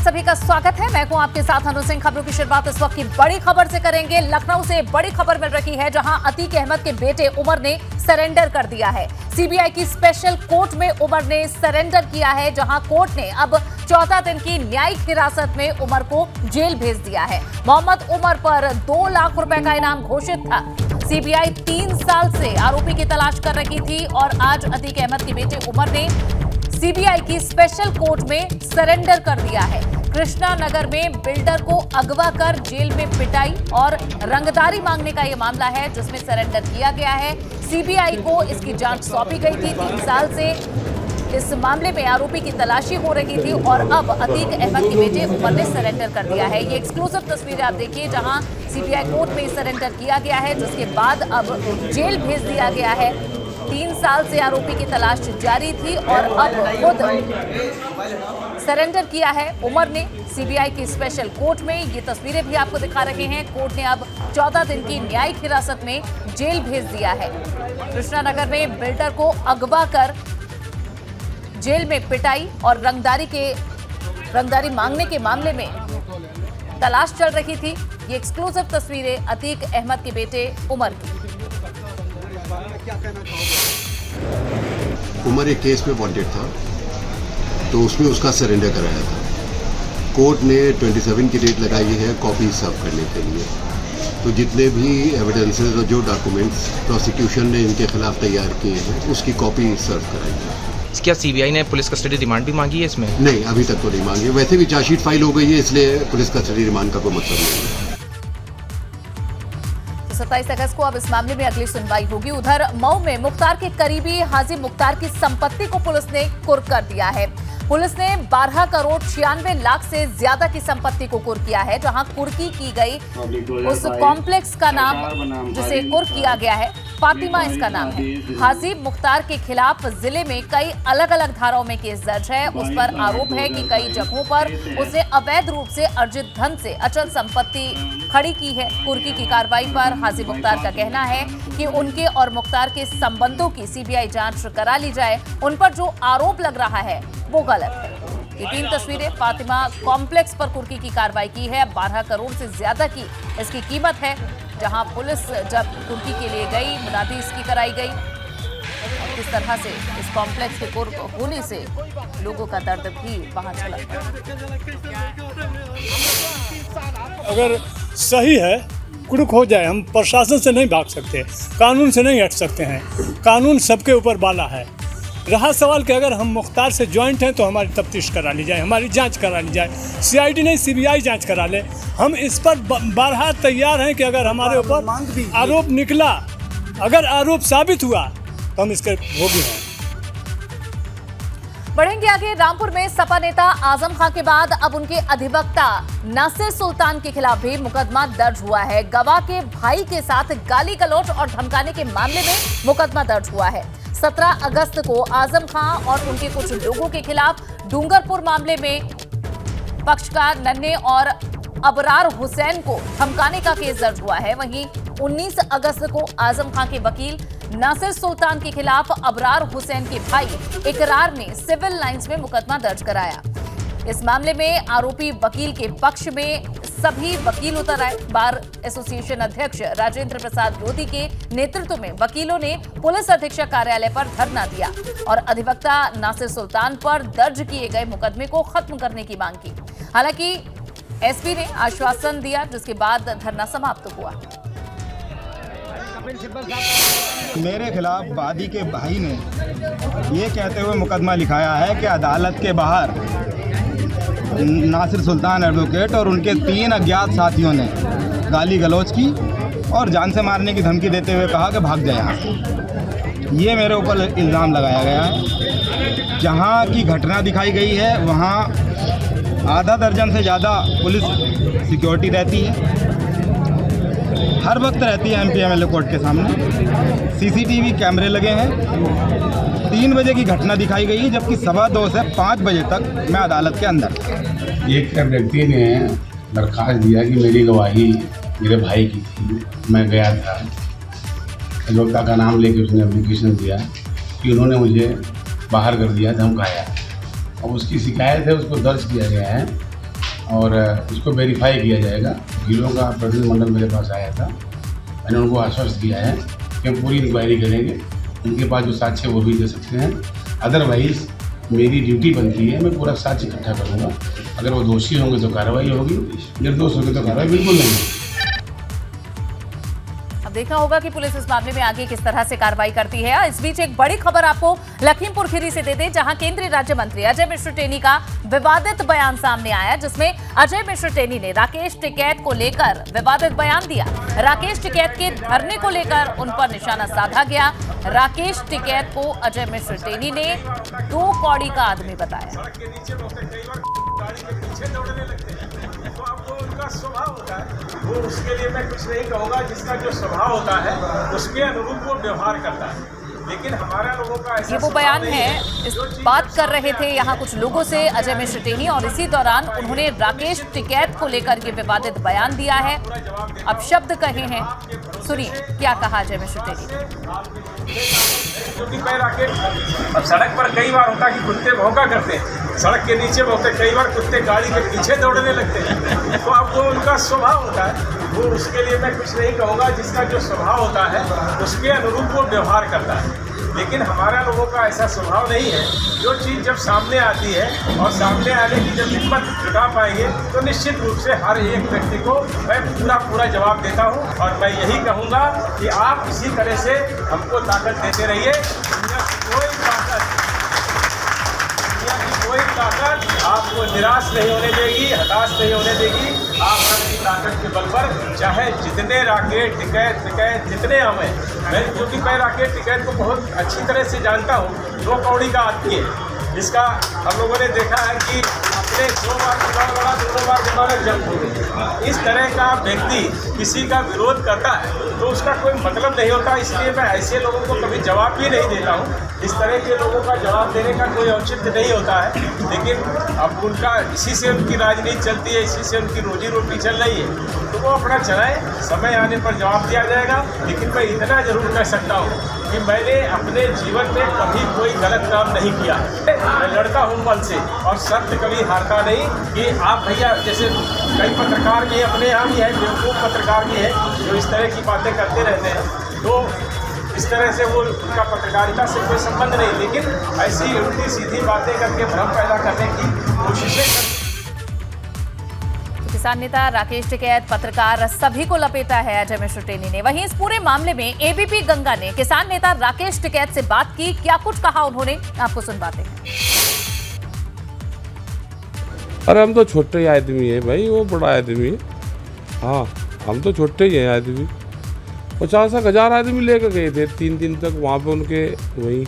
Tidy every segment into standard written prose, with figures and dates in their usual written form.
सभी का स्वागत है। मैं हूं आपके साथ अनु सिंह। खबरों की शुरुआत इस वक्त की बड़ी खबर से करेंगे। लखनऊ से बड़ी खबर मिल रही है, जहां अतीक अहमद के बेटे उमर ने सरेंडर कर दिया है। सीबीआई की स्पेशल कोर्ट में उमर ने सरेंडर किया है, जहां कोर्ट ने अब 14 दिन की न्यायिक हिरासत में उमर को जेल भेज दिया है। मोहम्मद उमर पर 2 लाख रुपए का इनाम घोषित था। सीबीआई 3 साल से आरोपी की तलाश कर रही थी और आज अतीक अहमद के बेटे उमर ने सीबीआई की स्पेशल कोर्ट में सरेंडर कर दिया है। कृष्णा नगर में बिल्डर को अगवा कर जेल में पिटाई और रंगदारी मांगने का यह मामला है, जिसमें सरेंडर किया गया है। सीबीआई को इसकी जांच सौंपी गई थी। 3 साल से इस मामले में आरोपी की तलाशी हो रही थी और अब अतीक अहमद के बेटे उमर ने सरेंडर कर दिया है। ये एक्सक्लूसिव तस्वीरें आप देखिए, जहां सीबीआई कोर्ट में सरेंडर किया गया है, जिसके बाद अब जेल भेज दिया गया है। 3 साल से आरोपी की तलाश जारी थी और अब खुद सरेंडर किया है उमर ने सीबीआई की स्पेशल कोर्ट में। ये तस्वीरें भी आपको दिखा रहे हैं। कोर्ट ने अब 14 दिन की न्यायिक हिरासत में जेल भेज दिया है। कृष्णा नगर में बिल्डर को अगवा कर जेल में पिटाई और रंगदारी मांगने के मामले में तलाश चल रही थी। ये एक्सक्लूसिव तस्वीरें अतीक अहमद के बेटे उमर की। उमर एक केस में वांटेड था, तो उसमें उसका सरेंडर कराया था। कोर्ट ने 27 की डेट लगाई है कॉपी सर्व करने के लिए। तो जितने भी एविडेंसेस और जो डॉक्यूमेंट्स प्रोसिक्यूशन ने इनके खिलाफ तैयार किए हैं, उसकी कॉपी सर्व कराई है। क्या सीबीआई ने पुलिस कस्टडी रिमांड भी मांगी है इसमें? नहीं, अभी तक तो नहीं मांगी। वैसे भी चार्जशीट फाइल हो गई है, इसलिए पुलिस कस्टडी रिमांड का कोई मतलब नहीं है। 27 अगस्त को अब इस मामले में अगली सुनवाई होगी। उधर मऊ में मुख्तार के करीबी हाजी मुख्तार की संपत्ति को पुलिस ने कुर्क कर दिया है। पुलिस ने 12 करोड़ 96 लाख से ज्यादा की संपत्ति को कुर्क किया है, जहां कुर्की की गई उस कॉम्प्लेक्स का नाम जिसे कुर्क किया गया है फातिमा इसका नाम है। हाजी मुख्तार के खिलाफ जिले में कई अलग अलग धाराओं में केस दर्ज है। उस पर आरोप है कि कई जगहों पर उसने अवैध रूप से अर्जित धन से अचल संपत्ति खड़ी की है। कुर्की की कार्रवाई पर हाजी मुख्तार का कहना है कि उनके और मुख्तार के संबंधों की सीबीआई जांच करा ली जाए। उन पर जो आरोप लग रहा है वो गलत है। ये 3 तस्वीरें फातिमा कॉम्प्लेक्स पर कुर्की की कार्रवाई की है। 12 करोड़ से ज्यादा की इसकी कीमत है। जहां पुलिस जब कुर्की के लिए गई, मुनादी इसकी कराई गई। किस तरह से इस कॉम्प्लेक्स के कुर्क होने से लोगों का दर्द भी वहां चला। अगर सही है, कुर्क हो जाए। हम प्रशासन से नहीं भाग सकते, कानून से नहीं हट सकते हैं। कानून सबके ऊपर बाला है। रहा सवाल कि अगर हम मुख्तार से ज्वाइंट हैं तो हमारी तफ्तीश करा ली जाए, हमारी जांच करा ली जाए। सीआईडी नहीं, सीबीआई जांच करा ले। हम इस पर बारहा तैयार हैं कि अगर हमारे ऊपर आरोप निकला, अगर आरोप साबित हुआ तो हम इसके भोगी हैं। बढ़ेंगे आगे। रामपुर में सपा नेता आजम खान के बाद अब उनके अधिवक्ता नासिर सुल्तान के खिलाफ भी मुकदमा दर्ज हुआ है। गवाह के भाई के साथ गाली गलौज और धमकाने के मामले में मुकदमा दर्ज हुआ है। 17 अगस्त को आजम खान और उनके कुछ लोगों के खिलाफ डूंगरपुर मामले में पक्षकार नन्हे और अबरार हुसैन को धमकाने का केस दर्ज हुआ है। वहीं 19 अगस्त को आजम खान के वकील नासिर सुल्तान के खिलाफ अबरार हुसैन के भाई इकरार ने सिविल लाइंस में मुकदमा दर्ज कराया। इस मामले में आरोपी वकील के पक्ष में सभी वकील उतर आए। बार एसोसिएशन अध्यक्ष राजेंद्र प्रसाद लोधी के नेतृत्व में वकीलों ने पुलिस अधीक्षक कार्यालय पर धरना दिया और अधिवक्ता नासिर सुल्तान पर दर्ज किए गए मुकदमे को खत्म करने की मांग की। हालांकि एसपी ने आश्वासन दिया, जिसके बाद धरना समाप्त हुआ। मेरे खिलाफ वादी के भाई ने ये कहते हुए मुकदमा लिखाया है कि अदालत के बाहर नासिर सुल्तान एडवोकेट और उनके 3 अज्ञात साथियों ने गाली गलौज की और जान से मारने की धमकी देते हुए कहा कि भाग जाए यहाँ से। ये मेरे ऊपर इल्ज़ाम लगाया गया है। जहाँ की घटना दिखाई गई है वहाँ आधा दर्जन से ज़्यादा पुलिस सिक्योरिटी रहती है, हर वक्त रहती है एमपीएमएलए कोर्ट के सामने। सीसीटीवी कैमरे लगे हैं। 3 बजे की घटना दिखाई गई है, जबकि 2:15 से 5 बजे तक मैं अदालत के अंदर। एक व्यक्ति ने दरख्वास्त दिया कि मेरी गवाही मेरे भाई की थी। मैं गया था, अधिवक्ता का नाम लेके उसने एप्लीकेशन दिया कि उन्होंने मुझे बाहर कर दिया, धमकाया। अब उसकी शिकायत है, उसको दर्ज किया गया है और इसको वेरीफाई किया जाएगा। वकीलों का प्रतिनिधि मंडल मेरे पास आया था, मैंने उनको आश्वस्त किया है कि हम पूरी इंक्वायरी करेंगे, उनके पास जो साक्ष्य वो भी दे सकते हैं। अदरवाइज़ मेरी ड्यूटी बनती है, मैं पूरा साक्ष्य इकट्ठा करूँगा। अगर वो दोषी होंगे तो कार्रवाई होगी, निर्दोष होंगे तो कार्रवाई बिल्कुल नहीं होगी। अब देखना होगा कि पुलिस इस मामले में आगे किस तरह से कार्रवाई करती है। इस बीच एक बड़ी खबर आपको लखीमपुर खीरी से दे दें, जहां केंद्रीय राज्य मंत्री अजय मिश्र टेनी का विवादित बयान सामने आया, जिसमें अजय मिश्र टेनी ने राकेश टिकैत को लेकर विवादित बयान दिया। राकेश टिकैत के धरने को लेकर उन पर निशाना साधा गया। राकेश टिकैत को अजय मिश्र टेनी ने 2 कौड़ी का आदमी बताया। तो आपको उनका स्वभाव होता है, वो उसके लिए मैं कुछ नहीं कहूँगा, जिसका जो स्वभाव होता है उसके अनुरूप वो व्यवहार करता है। लेकिन हमारा लोगों का ऐसा ये वो बयान है, इस बात कर रहे थे यहाँ कुछ लोगों से अजय मिश्र टेनी, और इसी दौरान उन्होंने राकेश टिकैत को लेकर ये विवादित बयान दिया है। अब शब्द कहे हैं, सुनिए क्या कहा अजय मिश्र टेनी ने। अब सड़क पर कई बार होता है कि कुत्ते भौंका करते हैं, सड़क के नीचे भौंकते, कई बार कुत्ते गाड़ी के पीछे दौड़ने लगते हैं। तो अब वो उनका स्वभाव होता है, वो उसके लिए मैं कुछ नहीं कहूँगा, जिसका जो स्वभाव होता है उसके अनुरूप वो व्यवहार करता है। लेकिन हमारा लोगों का ऐसा स्वभाव नहीं है। जो चीज़ जब सामने आती है और सामने आने की जब हिम्मत जुटा पाएंगे तो निश्चित रूप से हर एक व्यक्ति को मैं पूरा जवाब देता हूं। और मैं यही कहूंगा कि आप इसी तरह से हमको ताकत देते रहिए। दुनिया की कोई ताकत आपको निराश नहीं होने देगी, हताश नहीं होने देगी। आप अपनी ताकत के बल पर चाहे जितने राकेश टिकैत जितने हमें, मैं क्योंकि मैं राकेश टिकैत को बहुत अच्छी तरह से जानता हूँ, 2 कौड़ी का आदमी है। इसका हम लोगों ने देखा है कि अपने 2 बार चुनाव लड़ा, 2 बार जमानत जब्त हो गई। इस तरह का व्यक्ति किसी का विरोध करता है तो उसका कोई मतलब नहीं होता। इसलिए मैं ऐसे लोगों को कभी जवाब भी नहीं देता हूँ। इस तरह के लोगों का जवाब देने का कोई औचित्य नहीं होता है। लेकिन अब उनका इसी से उनकी राजनीति चलती है, इसी से उनकी रोजी रोटी चल रही है, तो वो अपना चलाएं, समय आने पर जवाब दिया जाएगा। लेकिन मैं इतना जरूर कह सकता हूँ कि मैंने अपने जीवन में कभी कोई गलत काम नहीं किया। मैं लड़ता हूँ बल से और सत्य कभी हारता नहीं। कि आप भैया जैसे कई पत्रकार भी अपने यहाँ भी है, बेवकूफ़ पत्रकार भी है जो इस तरह की बातें करते रहते हैं, तो इस तरह से वो उनका पत्रकारिता से कोई संबंध नहीं। लेकिन ऐसी उल्टी सीधी बातें करके भ्रम पैदा करने की कोशिशें कर। किसान नेता राकेश टिकैत, पत्रकार, सभी को लपेटा है अजय मिश्र टेनी ने। वहीं इस पूरे मामले में एबीपी गंगा ने किसान नेता राकेश टिकैत से बात की, क्या कुछ कहा उन्होंने, आपको सुनवाते हैं। अरे हम तो छोटे आदमी है भाई, वो बड़ा आदमी है। हाँ, हम तो छोटे ही हैं आदमी। 50,000 आदमी लेकर गए थे 3 दिन तक वहाँ पे उनके वहीं।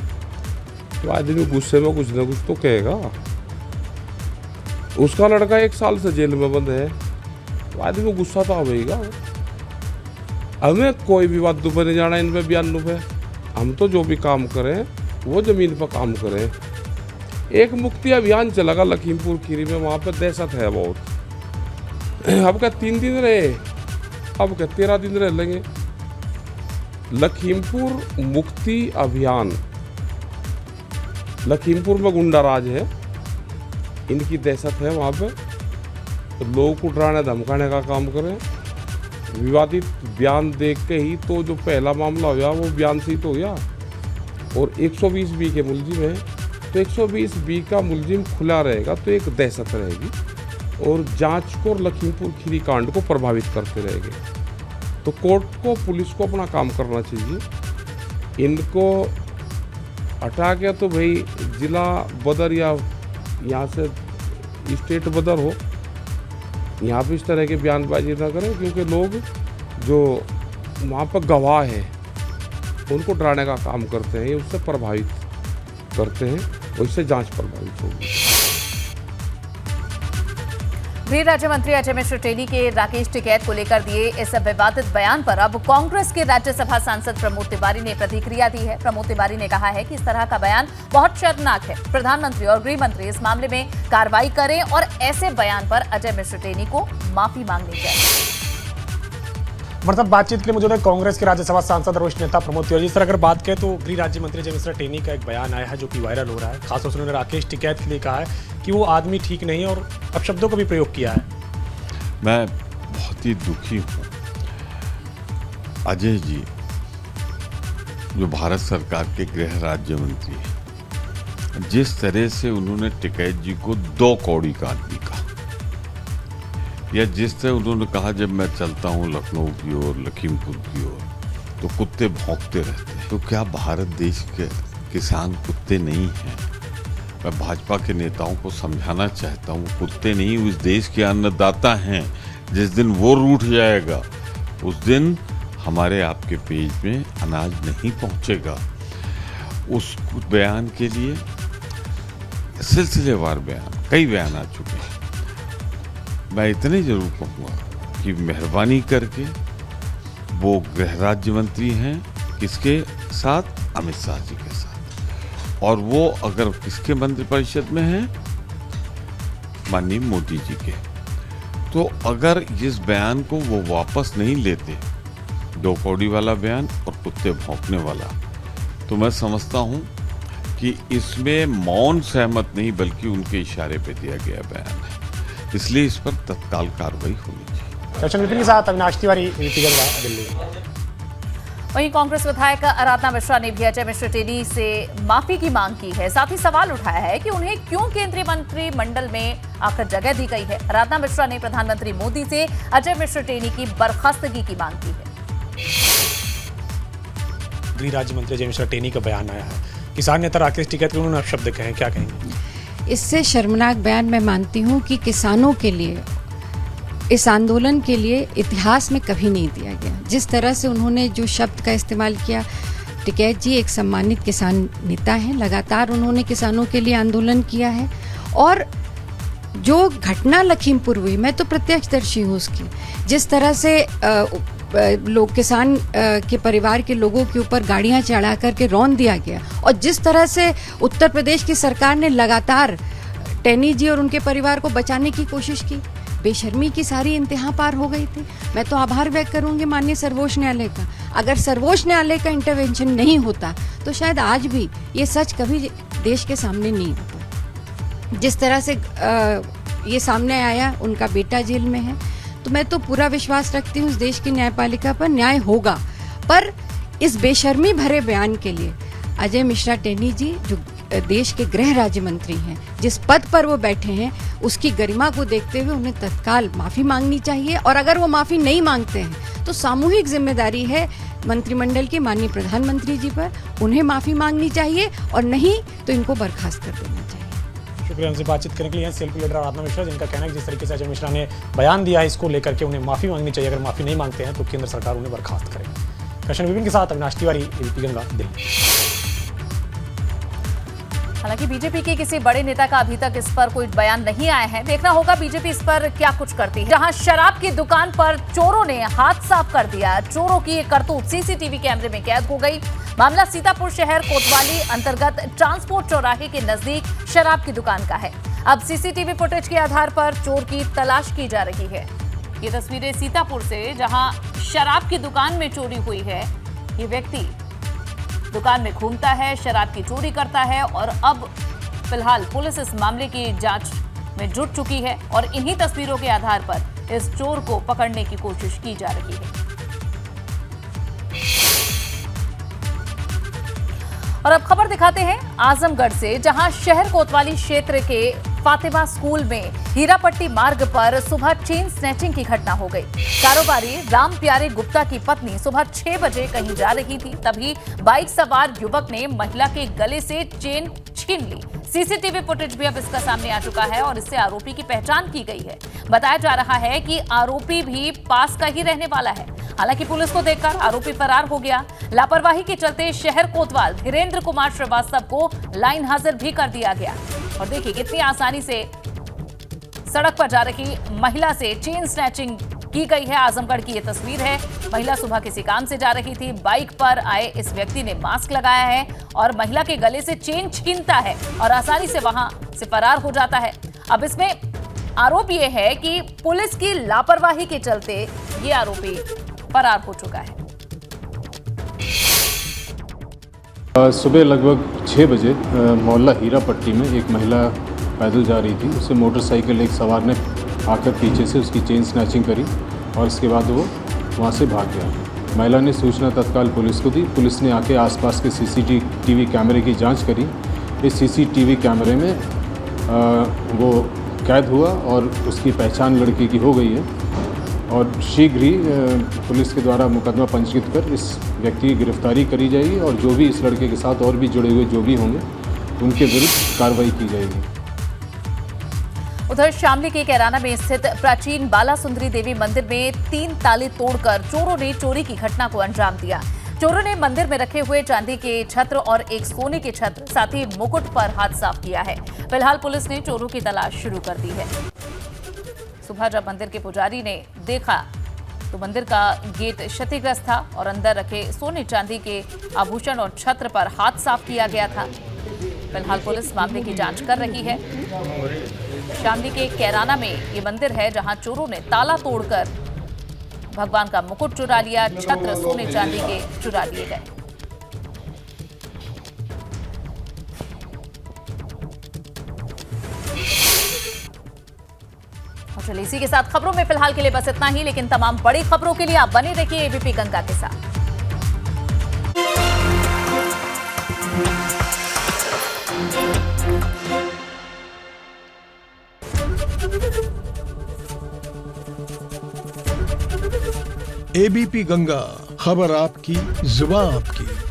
तो आदमी गुस्से में कुछ ना कुछ तो कहेगा। उसका लड़का 1 साल से जेल में बंद है, तो आदमी गुस्सा तो आवेगा। हमें कोई भी बात पे नहीं जाना, इन पे बयान पे। हम तो जो भी काम करें वो ज़मीन पर काम करें। एक मुक्ति अभियान चलेगा लखीमपुर खीरी में, वहाँ पे दहशत है बहुत। अब क्या 3 दिन रहे, अब क्या 13 दिन रह लेंगे। लखीमपुर मुक्ति अभियान, लखीमपुर में गुंडा राज है, इनकी दहशत है वहाँ पे। तो लोगों को डराने धमकाने का काम करें। विवादित बयान देख के ही तो जो पहला मामला हो गया वो बयान से ही तो हो गया। और 120B के मुलजिम है, तो 120B का मुलजिम खुला रहेगा तो एक दहशत रहेगी और जांच को और लखीमपुर खीरी कांड को प्रभावित करते रहेंगे। तो कोर्ट को, पुलिस को अपना काम करना चाहिए। इनको हटा के तो भाई जिला बदर या यहाँ से स्टेट बदर हो, यहाँ पे इस तरह के बयानबाजी ना करें, क्योंकि लोग जो वहाँ पर गवाह हैं उनको डराने का काम करते हैं, उससे प्रभावित करते हैं, उससे जांच प्रभावित होगी। गृह राज्य मंत्री अजय मिश्र टेनी के राकेश टिकैत को लेकर दिए इस विवादित बयान पर अब कांग्रेस के राज्यसभा सांसद प्रमोद तिवारी ने प्रतिक्रिया दी है। प्रमोद तिवारी ने कहा है कि इस तरह का बयान बहुत शर्मनाक है। प्रधानमंत्री और गृह मंत्री इस मामले में कार्रवाई करें और ऐसे बयान पर अजय मिश्र टेनी को माफी मांगनी चाहिए। हमारे साथ बातचीत के लिए मौजूद है कांग्रेस के राज्यसभा सांसद वरिष्ठ नेता प्रमोद तिवारी। जिस तरह अगर बात करें तो गृह राज्य मंत्री जय मिश्रा टेनी का एक बयान आया है जो कि वायरल हो रहा है। खासतौर से उन्होंने राकेश टिकैत के लिए कहा है कि वो आदमी ठीक नहीं और अपशब्दों का भी प्रयोग किया है। मैं बहुत ही दुखी हूँ। अजय जी जो भारत सरकार के गृह राज्य मंत्री हैं, जिस तरह से उन्होंने टिकैत जी को 2 कौड़ी का आदमी कहा, या जिस तरह उन्होंने कहा जब मैं चलता हूँ लखनऊ की ओर, लखीमपुर की ओर, तो कुत्ते भौंकते रहते हैं। तो क्या भारत देश के किसान कुत्ते नहीं हैं? मैं भाजपा के नेताओं को समझाना चाहता हूँ, कुत्ते नहीं, उस देश के अन्नदाता हैं। जिस दिन वो रूठ जाएगा उस दिन हमारे आपके पेज में अनाज नहीं पहुँचेगा। उस बयान के लिए सिलसिलेवार बयान, कई बयान आ चुके हैं। मैं इतने जरूर कहूँगा कि मेहरबानी करके, वो गृह राज्य मंत्री हैं किसके साथ? अमित शाह जी के साथ। और वो अगर किसके मंत्रिपरिषद में हैं? माननीय मोदी जी के। तो अगर इस बयान को वो वापस नहीं लेते, 2 कौड़ी वाला बयान और कुत्ते भौंकने वाला, तो मैं समझता हूँ कि इसमें मौन सहमत नहीं बल्कि उनके इशारे पे दिया गया बयान है। इसलिए इस पर तत्काल कार्रवाई होनी चाहिए। दर्शन विपिन के साथ अविनाश तिवारी, दिल्ली। वहीं कांग्रेस विधायक आराधना मिश्रा ने भी अजय मिश्रा टेनी से माफी की मांग की है। साथ ही सवाल उठाया है कि उन्हें क्यों केंद्रीय मंत्रिमंडल में आकर जगह दी गई है। आराधना मिश्रा ने प्रधानमंत्री मोदी से अजय मिश्रा टेनी की बर्खास्तगी की मांग की है। गृह राज्य मंत्री जय मिश्रा टेनी का बयान आया है। किसान नेता राकेश टिकैत के उन्होंने अपशब्द कहे, क्या कहेंगे? इससे शर्मनाक बयान मैं मानती हूँ कि किसानों के लिए, इस आंदोलन के लिए इतिहास में कभी नहीं दिया गया। जिस तरह से उन्होंने जो शब्द का इस्तेमाल किया, टिकैत जी एक सम्मानित किसान नेता हैं, लगातार उन्होंने किसानों के लिए आंदोलन किया है। और जो घटना लखीमपुर हुई, मैं तो प्रत्यक्षदर्शी हूँ उसकी। जिस तरह से लोग, किसान के परिवार के लोगों के ऊपर गाड़ियां चढ़ा करके रौंद दिया गया, और जिस तरह से उत्तर प्रदेश की सरकार ने लगातार टेनी जी और उनके परिवार को बचाने की कोशिश की, बेशर्मी की सारी इंतहा पार हो गई थी। मैं तो आभार व्यक्त करूंगी माननीय सर्वोच्च न्यायालय का। अगर सर्वोच्च न्यायालय का इंटरवेंशन नहीं होता तो शायद आज भी ये सच कभी देश के सामने नहीं होता। जिस तरह से ये सामने आया, उनका बेटा जेल में है, तो मैं तो पूरा विश्वास रखती हूँ इस देश की न्यायपालिका पर, न्याय होगा। पर इस बेशर्मी भरे बयान के लिए अजय मिश्रा टेनी जी, जो देश के गृह राज्य मंत्री हैं, जिस पद पर वो बैठे हैं, उसकी गरिमा को देखते हुए उन्हें तत्काल माफ़ी मांगनी चाहिए। और अगर वो माफ़ी नहीं मांगते हैं तो सामूहिक जिम्मेदारी है मंत्रिमंडल के माननीय प्रधानमंत्री जी पर, उन्हें माफ़ी मांगनी चाहिए, और नहीं तो इनको बर्खास्त कर देना चाहिए। शुक्रिया। हमसे बातचीत करने के लिए सेल्फी लीडर आराधना मिश्रा, जिनका कहना है कि जिस तरीके से अजय मिश्रा ने बयान दिया है, इसको लेकर के उन्हें माफ़ी मांगनी चाहिए। अगर माफ़ी नहीं मांगते हैं तो केंद्र सरकार उन्हें बर्खास्त करे। दर्शन विपिन के साथ अविनाश तिवारी, गंगा, दिल्ली। हालांकि बीजेपी के किसी बड़े नेता का अभी तक इस पर कोई बयान नहीं आया है। देखना होगा बीजेपी इस पर क्या कुछ करती है। जहां शराब की दुकान पर चोरों ने हाथ साफ कर दिया, चोरों की ये करतूत सीसीटीवी कैमरे में कैद हो गई। मामला सीतापुर शहर कोतवाली अंतर्गत ट्रांसपोर्ट चौराहे के नजदीक शराब की दुकान का है। अब सीसीटीवी फुटेज के आधार पर चोर की तलाश की जा रही है। ये तस्वीरें सीतापुर से, जहां शराब की दुकान में चोरी हुई है। ये व्यक्ति दुकान में घूमता है, शराब की चोरी करता है, और अब फिलहाल पुलिस इस मामले की जांच में जुट चुकी है और इन्हीं तस्वीरों के आधार पर इस चोर को पकड़ने की कोशिश की जा रही है। और अब खबर दिखाते हैं आजमगढ़ से, जहां शहर कोतवाली क्षेत्र के फातिमा स्कूल में हीरापट्टी मार्ग पर सुबह चेन स्नैचिंग की घटना हो गई। कारोबारी राम प्यारे गुप्ता की पत्नी सुबह 6 बजे कहीं जा रही थी, तभी बाइक सवार युवक ने महिला के गले से चेन छीन ली। सीसीटीवी फुटेज भी अब इसका सामने आ चुका है और इससे आरोपी की पहचान की गई है। बताया जा रहा है कि आरोपी भी पास का ही रहने वाला है। हालांकि पुलिस को देखकर आरोपी फरार हो गया। लापरवाही के चलते शहर कोतवाल धीरेन्द्र कुमार श्रीवास्तव को लाइन हाजिर भी कर दिया गया। और देखिए कितनी आसानी से सड़क पर जा रही महिला से चेन स्नैचिंग की गई है। आजमगढ़ की ये तस्वीर है। महिला सुबह किसी काम से जा रही थी, बाइक पर आए इस व्यक्ति ने मास्क लगाया है और महिला के गले से चेन छीनता है और आसानी से वहां से फरार हो जाता है। अब इसमें आरोप ये है कि पुलिस की लापरवाही के चलते ये आरोपी फरार हो चुका है। सुबह लगभग 6 बजे मोहल्ला हीरा पट्टी में एक महिला पैदल जा रही थी। उसे मोटरसाइकिल एक सवार ने आकर पीछे से उसकी चेन स्नैचिंग करी और इसके बाद वो वहाँ से भाग गया। महिला ने सूचना तत्काल पुलिस को दी। पुलिस ने आके आसपास के सीसीटीवी कैमरे की जांच करी। इस सीसीटीवी कैमरे में वो कैद हुआ और उसकी पहचान लड़की की हो गई है और शीघ्र ही पुलिस के द्वारा मुकदमा पंजीकृत कर इस व्यक्ति की गिरफ्तारी करी जाएगी और जो भी इस लड़के के साथ और भी जुड़े हुए जो भी होंगे उनके विरुद्ध कार्रवाई की जाएगी। उधर शामली के कैराना में स्थित प्राचीन बाला सुंदरी देवी मंदिर में 3 ताले तोड़कर चोरों ने चोरी की घटना को अंजाम दिया। चोरों ने मंदिर में रखे हुए चांदी के छत्र और एक सोने के छत्र साथ ही मुकुट पर हाथ साफ किया है। फिलहाल पुलिस ने चोरों की तलाश शुरू कर दी है। सुबह जब मंदिर के पुजारी ने देखा तो मंदिर का गेट क्षतिग्रस्त था और अंदर रखे सोने चांदी के आभूषण और छत्र पर हाथ साफ किया गया था। फिलहाल पुलिस मामले की जांच कर रही है। शामली के कैराना में ये मंदिर है जहां चोरों ने ताला तोड़कर भगवान का मुकुट चुरा लिया, छत्र सोने चांदी के चुरा लिए गए। चलिए इसी के साथ खबरों में फिलहाल के लिए बस इतना ही, लेकिन तमाम बड़ी खबरों के लिए आप बने रहिए एबीपी गंगा के साथ। एबीपी गंगा, खबर आपकी, जुबान आपकी।